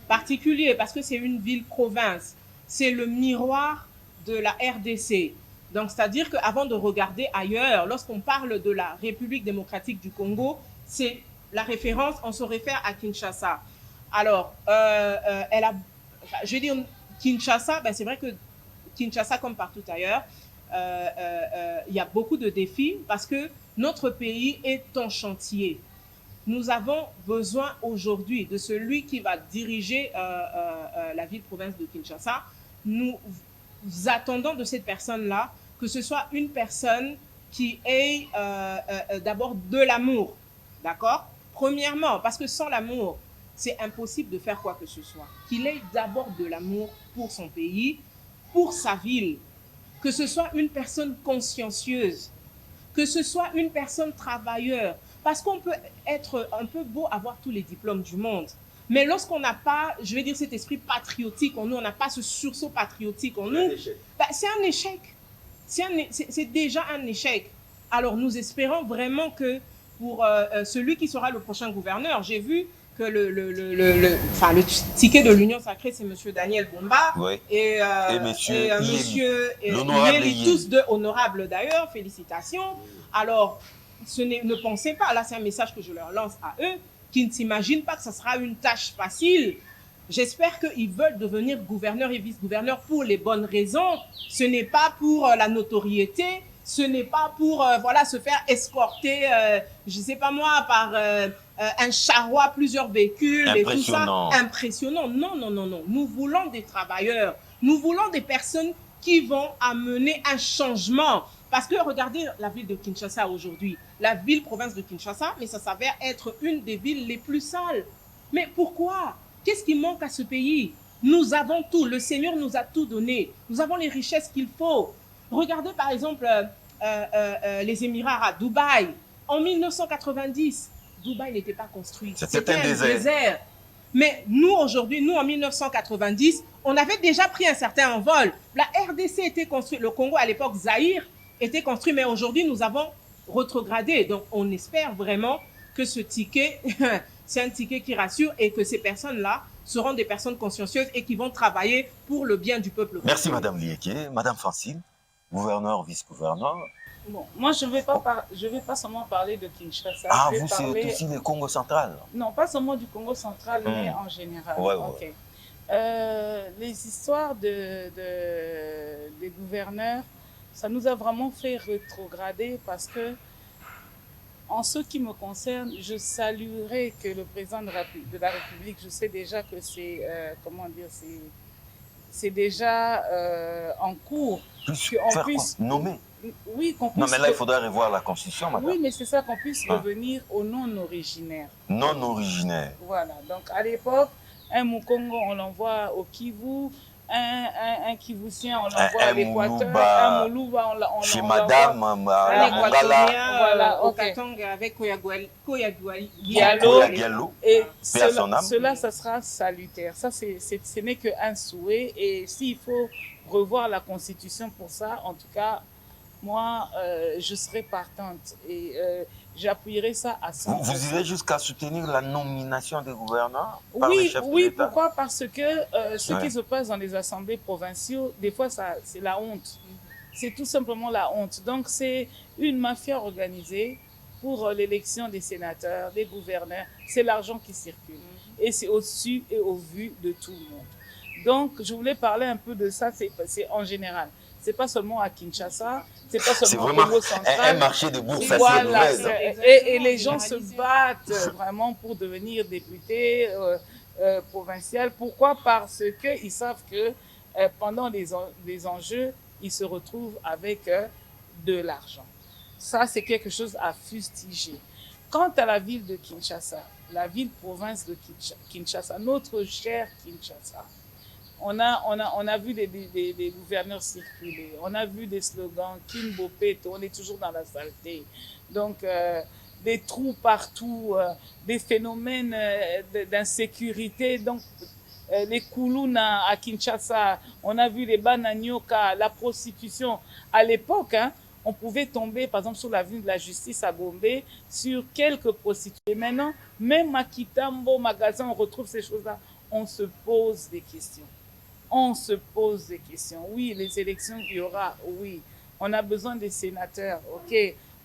particulier parce que c'est une ville-province. C'est le miroir de la RDC. Donc, c'est-à-dire qu'avant de regarder ailleurs, lorsqu'on parle de la République démocratique du Congo, c'est la référence, on se réfère à Kinshasa. Alors, je vais dire, Kinshasa, c'est vrai que Kinshasa, comme partout ailleurs, il y a beaucoup de défis parce que notre pays est en chantier. Nous avons besoin aujourd'hui de celui qui va diriger la ville-province de Kinshasa. Nous attendons de cette personne-là que ce soit une personne qui ait d'abord de l'amour, d'accord? Premièrement, parce que sans l'amour, c'est impossible de faire quoi que ce soit. Qu'il ait d'abord de l'amour pour son pays, pour sa ville, que ce soit une personne consciencieuse, que ce soit une personne travailleuse, parce qu'on peut être un peu beau avoir tous les diplômes du monde, mais lorsqu'on n'a pas, je vais dire, cet esprit patriotique en nous, on n'a pas ce sursaut patriotique en nous, c'est un échec. C'est déjà un échec. Alors nous espérons vraiment que pour celui qui sera le prochain gouverneur, j'ai vu que le ticket de l'Union sacrée, c'est M. Daniel Bomba. Oui. Et monsieur Yeli, tous deux honorables d'ailleurs, félicitations. Alors, ne pensez pas, là c'est un message que je leur lance à eux, qui ne s'imaginent pas que ce sera une tâche facile. J'espère qu'ils veulent devenir gouverneurs et vice-gouverneurs pour les bonnes raisons. Ce n'est pas pour la notoriété, ce n'est pas pour se faire escorter, je ne sais pas moi, par un charroi, plusieurs véhicules et tout ça. Impressionnant. Non. Nous voulons des travailleurs. Nous voulons des personnes qui vont amener un changement. Parce que regardez la ville de Kinshasa aujourd'hui, la ville-province de Kinshasa, mais ça s'avère être une des villes les plus sales. Mais pourquoi? Qu'est-ce qui manque à ce pays? Nous avons tout. Le Seigneur nous a tout donné. Nous avons les richesses qu'il faut. Regardez par exemple les Émirats arabes, Dubaï. En 1990, Dubaï n'était pas construit. C'était un désert. Mais nous, aujourd'hui, nous, en 1990, on avait déjà pris un certain envol. La RDC était construite. Le Congo, à l'époque, Zaïre, était construit. Mais aujourd'hui, nous avons rétrogradé. Donc, on espère vraiment que ce ticket, c'est un ticket qui rassure et que ces personnes-là seront des personnes consciencieuses et qui vont travailler pour le bien du peuple. Merci, Madame Lieke. Madame Francine, gouverneur, vice-gouverneur. Bon, moi, je vais pas seulement parler de Kinshasa. Ah, c'est aussi le Congo central? Non, pas seulement du Congo central, mais en général. Ouais. Les histoires des gouverneurs, ça nous a vraiment fait rétrograder parce que, en ce qui me concerne, je saluerais que le président de la République, je sais déjà que c'est, comment dire, c'est déjà en cours, Plus qu'on faire quoi? puisse, Nommer. oui, qu'on Non, puisse, mais là, il faudrait revoir la Constitution, madame. oui, mais c'est ça, qu'on puisse Hein? revenir aux non-originaires. Non originaire. Voilà, donc à l'époque, un Mukongo, on l'envoie au Kivu, un Kivusien, on l'envoie à l'Équateur, un Moluba, on chez l'envoie madame, Un à Mongala, Équatorien Voilà, au ok. Katanga avec Diallo. Koya Diallo. Et Paix à son âme. cela, ça sera salutaire. Ça, ce n'est qu'un souhait. Et s'il faut revoir la Constitution pour ça, en tout cas, moi, je serai partante. Et j'appuierai ça à 100%. Vous irez jusqu'à soutenir la nomination des gouverneurs par les Oui, chefs de oui, l'État? pourquoi? Parce que ce Ouais. qui se passe dans les assemblées provinciales, des fois, c'est la honte. C'est tout simplement la honte. Donc, c'est une mafia organisée pour l'élection des sénateurs, des gouverneurs. C'est l'argent qui circule. Et c'est au-dessus et au vu de tout le monde. Donc, je voulais parler un peu de ça, c'est en général. C'est pas seulement à Kinshasa, c'est pas C'est seulement au vraiment Congo un central. marché de bourse assez Voilà, mauvais. et les gens se battent vraiment pour devenir députés provinciaux. Pourquoi? Parce qu'ils savent que pendant les enjeux, ils se retrouvent avec de l'argent. Ça, c'est quelque chose à fustiger. Quant à la ville de Kinshasa, la ville-province de Kinshasa, notre cher Kinshasa, on a vu des gouverneurs circuler, on a vu des slogans, Kimbo Peto, on est toujours dans la saleté. Donc, des trous partout, des phénomènes d'insécurité. Donc, les Kuluna à Kinshasa, on a vu les Bananyoka, la prostitution. À l'époque, hein, on pouvait tomber, par exemple, sur l'avenue de la Justice à Gombe, sur quelques prostituées. Maintenant, même à Kitambo, magasin, on retrouve ces choses-là. On se pose des questions. On se pose des questions. Oui, les élections qu'il y aura, oui. On a besoin des sénateurs, ok.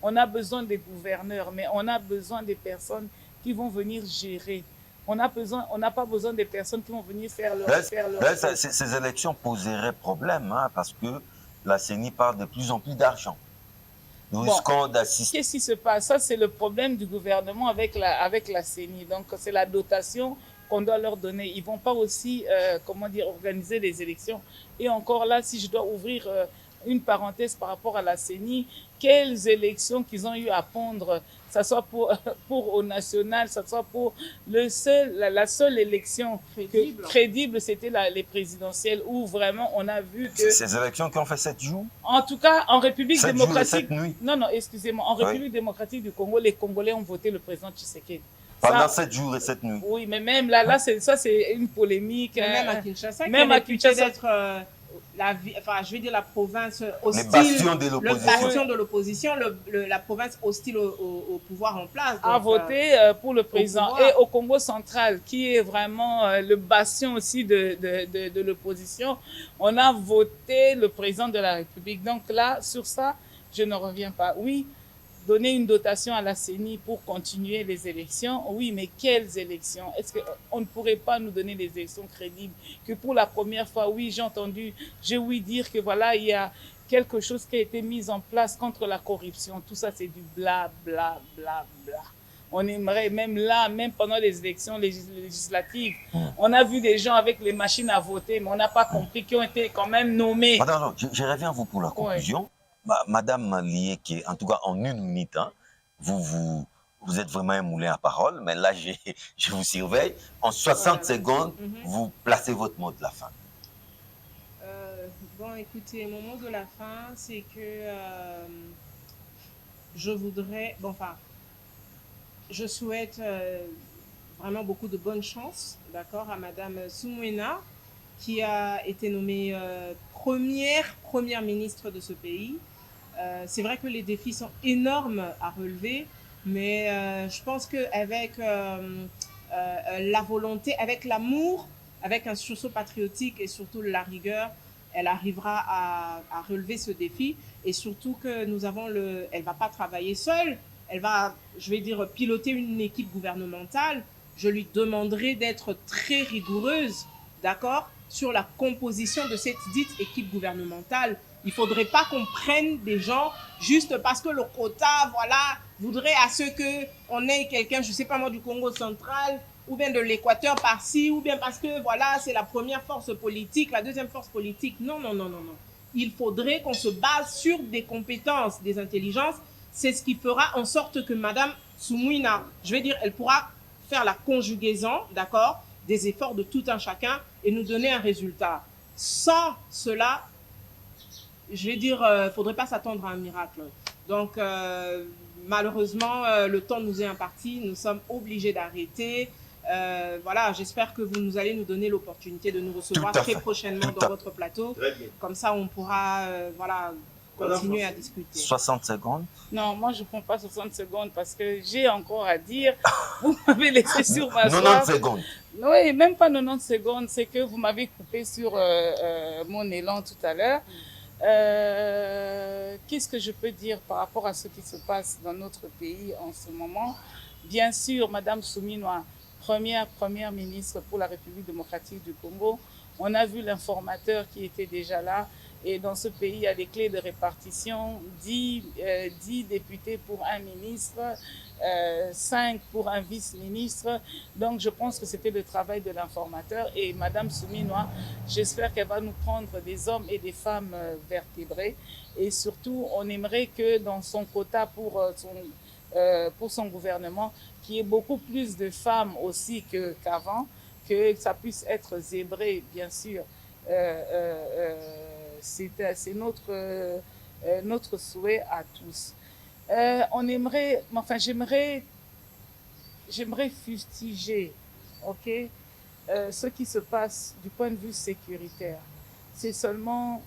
On a besoin des gouverneurs, mais on a besoin des personnes qui vont venir gérer. On n'a pas besoin des personnes qui vont venir faire leur... Ces élections poseraient problème, hein, parce que la CENI parle de plus en plus d'argent. Nous risquons d'assister. Qu'est-ce qui se passe? Ça, c'est le problème du gouvernement avec la CENI. Donc, c'est la dotation qu'on doit leur donner. Ils ne vont pas aussi, comment dire, organiser les élections. Et encore là, si je dois ouvrir une parenthèse par rapport à la CENI, quelles élections qu'ils ont eu à pondre, ça soit pour au national, ça soit pour la seule élection crédible, c'était les présidentielles, où vraiment on a vu que... Ces élections qui ont fait 7 jours? En tout cas, en République 7 démocratique... jours et 7 nuits. Non, excusez-moi. En République démocratique du Congo, les Congolais ont voté le président Tshisekedi. Pendant 7 jours et 7 nuits. Oui, mais même là c'est une polémique. Même à Kinshasa, même à Kinshasa, d'être je vais dire la province hostile, le bastion de l'opposition, la province hostile au pouvoir en place. A voté pour le président. Et au Congo central, qui est vraiment le bastion aussi de l'opposition, on a voté le président de la République. Donc là, sur ça, je ne reviens pas. Oui, donner une dotation à la CENI pour continuer les élections. Oui, mais quelles élections? Est-ce qu'on ne pourrait pas nous donner des élections crédibles? Que pour la première fois, oui, j'ai ouï dire que voilà, il y a quelque chose qui a été mis en place contre la corruption. Tout ça, c'est du bla, bla, bla, bla. On aimerait, même là, même pendant les élections législatives, on a vu des gens avec les machines à voter, mais on n'a pas compris qui ont été quand même nommés. Madame, je reviens à vous pour la conclusion. Ouais. Madame Lieke, en tout cas en une minute, hein, vous êtes vraiment un moulin à parole, mais là, je vous surveille. En 60 secondes, vous placez votre mot de la fin. Bon, écoutez, mon mot de la fin, c'est que je voudrais... Bon, enfin, je souhaite vraiment beaucoup de bonne chance, d'accord, à Madame Soumouena, qui a été nommée première ministre de ce pays. C'est vrai que les défis sont énormes à relever, mais je pense qu'avec la volonté, avec l'amour, avec un sursaut patriotique et surtout la rigueur, elle arrivera à relever ce défi. Et surtout que elle ne va pas travailler seule, elle va, je vais dire, piloter une équipe gouvernementale. Je lui demanderai d'être très rigoureuse d'accord, sur la composition de cette dite équipe gouvernementale. Il ne faudrait pas qu'on prenne des gens juste parce que le quota, voilà, voudrait à ce qu'on ait quelqu'un, je ne sais pas moi, du Congo central, ou bien de l'Équateur par-ci, ou bien parce que, voilà, c'est la première force politique, la deuxième force politique. Non, non, non, non, non. Il faudrait qu'on se base sur des compétences, des intelligences. C'est ce qui fera en sorte que Madame Soumouina, je vais dire, elle pourra faire la conjugaison, d'accord, des efforts de tout un chacun et nous donner un résultat. Sans cela, je vais dire, il ne faudrait pas s'attendre à un miracle. Donc, malheureusement, le temps nous est imparti. Nous sommes obligés d'arrêter. Voilà, j'espère que vous allez nous donner l'opportunité de nous recevoir très prochainement dans votre plateau. Comme ça, on pourra voilà, continuer à discuter. 60 secondes? Non, moi, je ne prends pas 60 secondes parce que j'ai encore à dire. Vous m'avez laissé sur ma 90 secondes. Oui, même pas 90 secondes. C'est que vous m'avez coupé sur mon élan tout à l'heure. Qu'est-ce que je peux dire par rapport à ce qui se passe dans notre pays en ce moment? Bien sûr, Madame Souminois, première ministre pour la République démocratique du Congo, on a vu l'informateur qui était déjà là. Et dans ce pays, il y a des clés de répartition, 10 députés pour un ministre, 5 pour un vice-ministre. Donc, je pense que c'était le travail de l'informateur. Et Madame Souminois, j'espère qu'elle va nous prendre des hommes et des femmes vertébrés. Et surtout, on aimerait que dans son quota pour son gouvernement, qu'il y ait beaucoup plus de femmes aussi qu'avant, que ça puisse être zébré, bien sûr. C'est notre souhait à tous. J'aimerais fustiger, ok, ce qui se passe du point de vue sécuritaire. C'est seulement,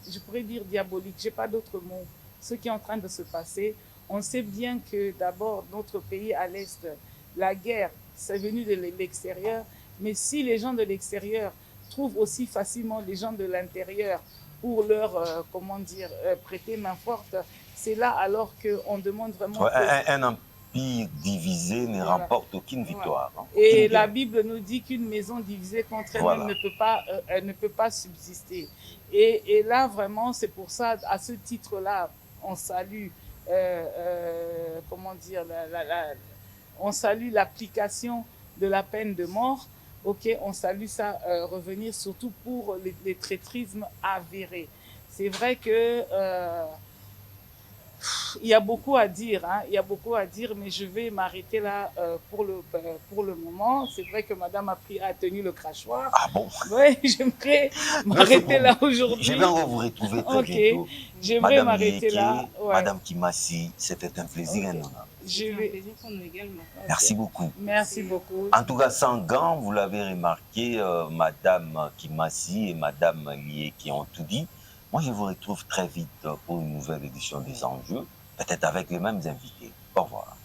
je pourrais dire diabolique, j'ai pas d'autre mot. Ce qui est en train de se passer, on sait bien que d'abord notre pays à l'est, la guerre, c'est venu de l'extérieur, mais si les gens de l'extérieur trouvent aussi facilement les gens de l'intérieur pour leur, prêter main forte, c'est là alors qu'on demande vraiment... Un empire divisé ne remporte aucune victoire. Hein. Et la Bible nous dit qu'une maison divisée contre elle-même ne peut pas subsister. Et là, vraiment, c'est pour ça, à ce titre-là, on salue, on salue l'application de la peine de mort. Ok, on salue ça, revenir surtout pour les traîtrismes avérés. C'est vrai que il y a beaucoup à dire, hein, il y a beaucoup à dire, mais je vais m'arrêter là pour le moment. C'est vrai que Madame a tenu le crachoir. Ah bon? Oui, j'aimerais m'arrêter là aujourd'hui. Je vais vous retrouver très bientôt. J'aimerais m'arrêter là. Ouais. Madame Kimassi, c'était un plaisir énorme. C'est un plaisir pour nous également. Merci beaucoup. Merci beaucoup. En tout cas, sans gants, vous l'avez remarqué, Madame Kimassi et Madame Lié qui ont tout dit. Moi, je vous retrouve très vite pour une nouvelle édition des Enjeux, peut-être avec les mêmes invités. Au revoir.